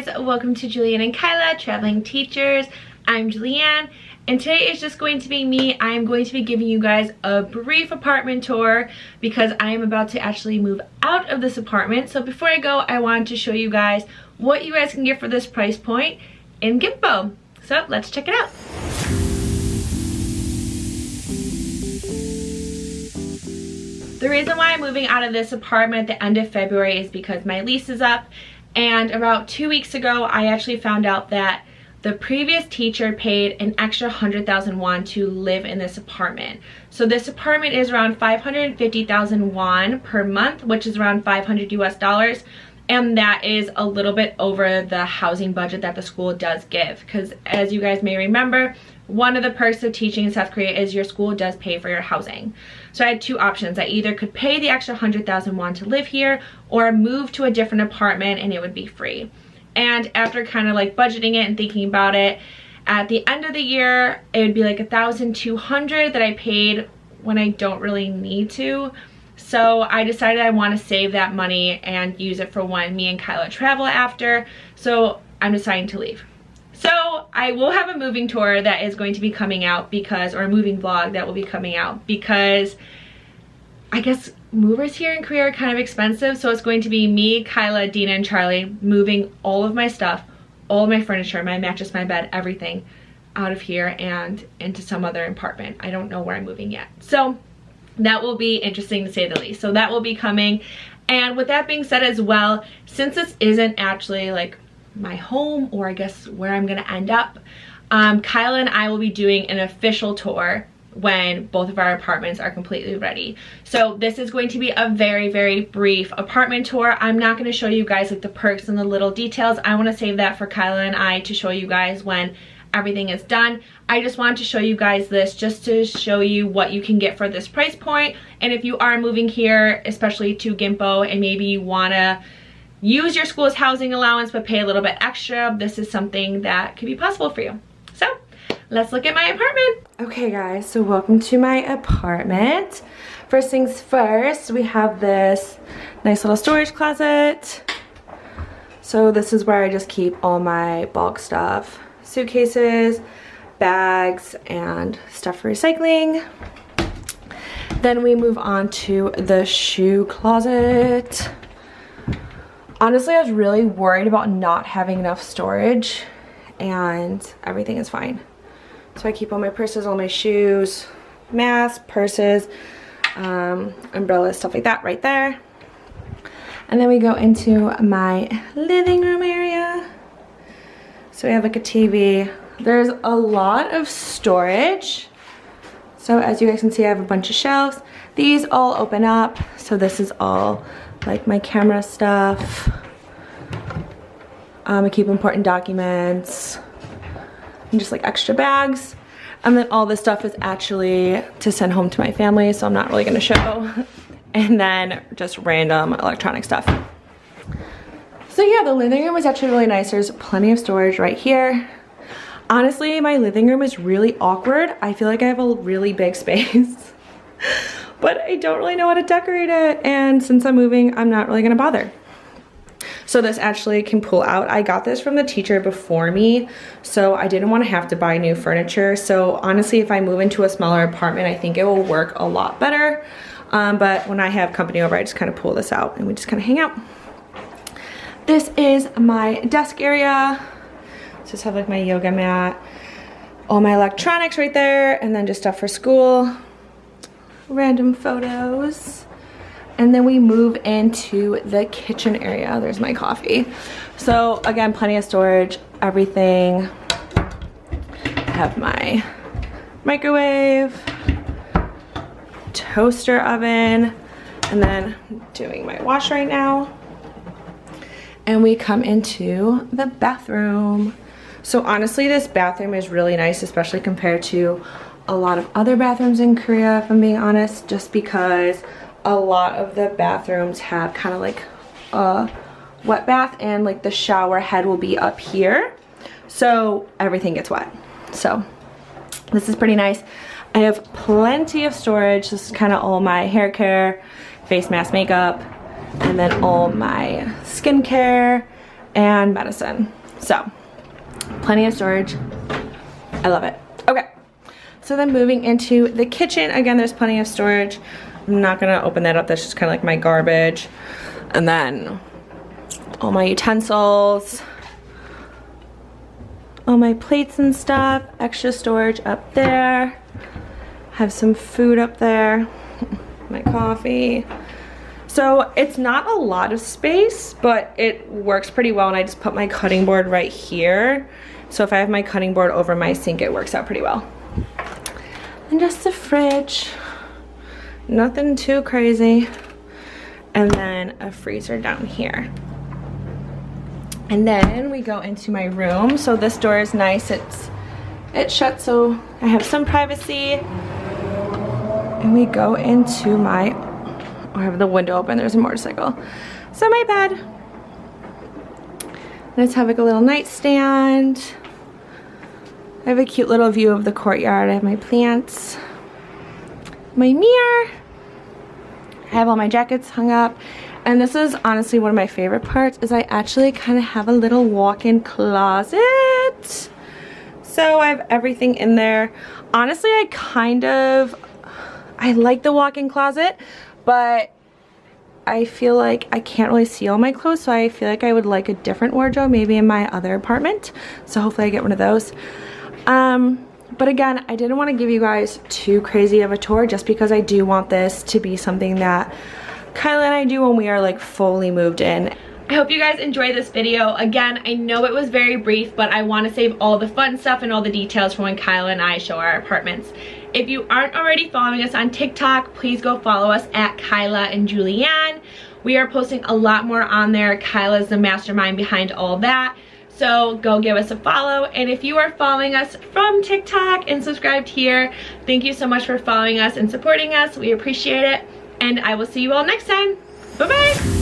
guys, welcome to Julianne and Kyla, Traveling Teachers. I'm Julianne, and today is just going to be me. I am going to be giving you guys a brief apartment tour because I am about to actually move out of this apartment. So before I go, I wanted to show you guys what you guys can get for this price point in Gimpo. So let's check it out. The reason why I'm moving out of this apartment at the end of February is because my lease is up. And about 2 weeks ago, I actually found out that the previous teacher paid an extra 100,000 won to live in this apartment. So this apartment is around 550,000 won per month, which is around 500 US dollars. And that is a little bit over the housing budget that the school does give. Because as you guys may remember, one of the perks of teaching in South Korea is your school does pay for your housing. So I had two options. I either could pay the extra 100,000 won to live here or move to a different apartment and it would be free. And after kind of like budgeting it and thinking about it, at the end of the year, it would be like 1,200 that I paid when I don't really need to. So I decided I want to save that money and use it for when me and Kyla travel after. So I'm deciding to leave. So I will have a moving tour that is going to be coming out because, or a moving vlog that will be coming out because I guess movers here in Korea are kind of expensive. So it's going to be me, Kyla, Dina, and Charlie moving all of my stuff, all of my furniture, my mattress, my bed, everything out of here and into some other apartment. I don't know where I'm moving yet. So that will be interesting to say the least. So that will be coming. And with that being said as well, since this isn't actually like my home, or I guess where I'm gonna end up, Kyla and I will be doing an official tour when both of our apartments are completely ready. So this is going to be a very, very brief apartment tour. I'm not going to show you guys like the perks and the little details. I want to save that for Kyla and I to show you guys when everything is done. I just wanted to show you guys this just to show you what you can get for this price point. And if you are moving here, especially to Gimpo, and maybe you want to use your school's housing allowance but pay a little bit extra, this is something that could be possible for you. So let's look at my apartment. Okay guys, so welcome to my apartment. First things first, we have this nice little storage closet. So this is where I just keep all my bulk stuff. Suitcases, bags, and stuff for recycling. Then we move on to the shoe closet. Honestly, I was really worried about not having enough storage, and everything is fine. So I keep all my purses, all my shoes, masks, purses, umbrellas, stuff like that right there. And then we go into my living room area. So we have like a TV. There's a lot of storage. So as you guys can see, I have a bunch of shelves. These all open up. So this is all like my camera stuff. I keep important documents and just like extra bags. And then all this stuff is actually to send home to my family, so I'm not really gonna show. And then just random electronic stuff. So yeah, the living room is actually really nice. There's plenty of storage right here. Honestly, my living room is really awkward. I feel like I have a really big space, but I don't really know how to decorate it. And since I'm moving, I'm not really gonna bother. So this actually can pull out. I got this from the teacher before me, so I didn't want to have to buy new furniture. So honestly, if I move into a smaller apartment, I think it will work a lot better. But when I have company over, I just kind of pull this out and we just kind of hang out. This is my desk area. Just have like my yoga mat, all my electronics right there, and then just stuff for school, random photos. And then we move into the kitchen area. There's my coffee. So again, plenty of storage, everything. I have my microwave, toaster oven, and then I'm doing my wash right now. And we come into the bathroom. So honestly, this bathroom is really nice, especially compared to a lot of other bathrooms in Korea, if I'm being honest, just because a lot of the bathrooms have kind of like a wet bath and like the shower head will be up here. So everything gets wet. So this is pretty nice. I have plenty of storage. This is kind of all my hair care, face mask, makeup, and then all my skincare and medicine. So plenty of storage. I love it. Okay, so then moving into the kitchen, again, there's plenty of storage. I'm not gonna open that up, that's just kind of like my garbage. And then all my utensils, all my plates and stuff, extra storage up there. Have some food up there, my coffee. So it's not a lot of space, but it works pretty well, and I just put my cutting board right here. So if I have my cutting board over my sink, it works out pretty well. And just the fridge, nothing too crazy. And then a freezer down here. And then we go into my room. So this door is nice, it's shut, so I have some privacy. And we go into my, I have the window open, there's a motorcycle. So my bed. Let's have like a little nightstand. I have a cute little view of the courtyard. I have my plants, my mirror. I have all my jackets hung up. And this is honestly one of my favorite parts, is I actually kind of have a little walk-in closet. So I have everything in there. Honestly, I like the walk-in closet, but I feel like I can't really see all my clothes, so I feel like I would like a different wardrobe maybe in my other apartment. So hopefully I get one of those. But again, I didn't want to give you guys too crazy of a tour, just because I do want this to be something that Kyla and I do when we are like fully moved in. I hope you guys enjoyed this video. Again, I know it was very brief, but I want to save all the fun stuff and all the details for when Kyla and I show our apartments. If you aren't already following us on TikTok, please go follow us at Kyla and Julianne. We are posting a lot more on there. Kyla's the mastermind behind all that. So go give us a follow. And if you are following us from TikTok and subscribed here, thank you so much for following us and supporting us. We appreciate it. And I will see you all next time. Bye-bye.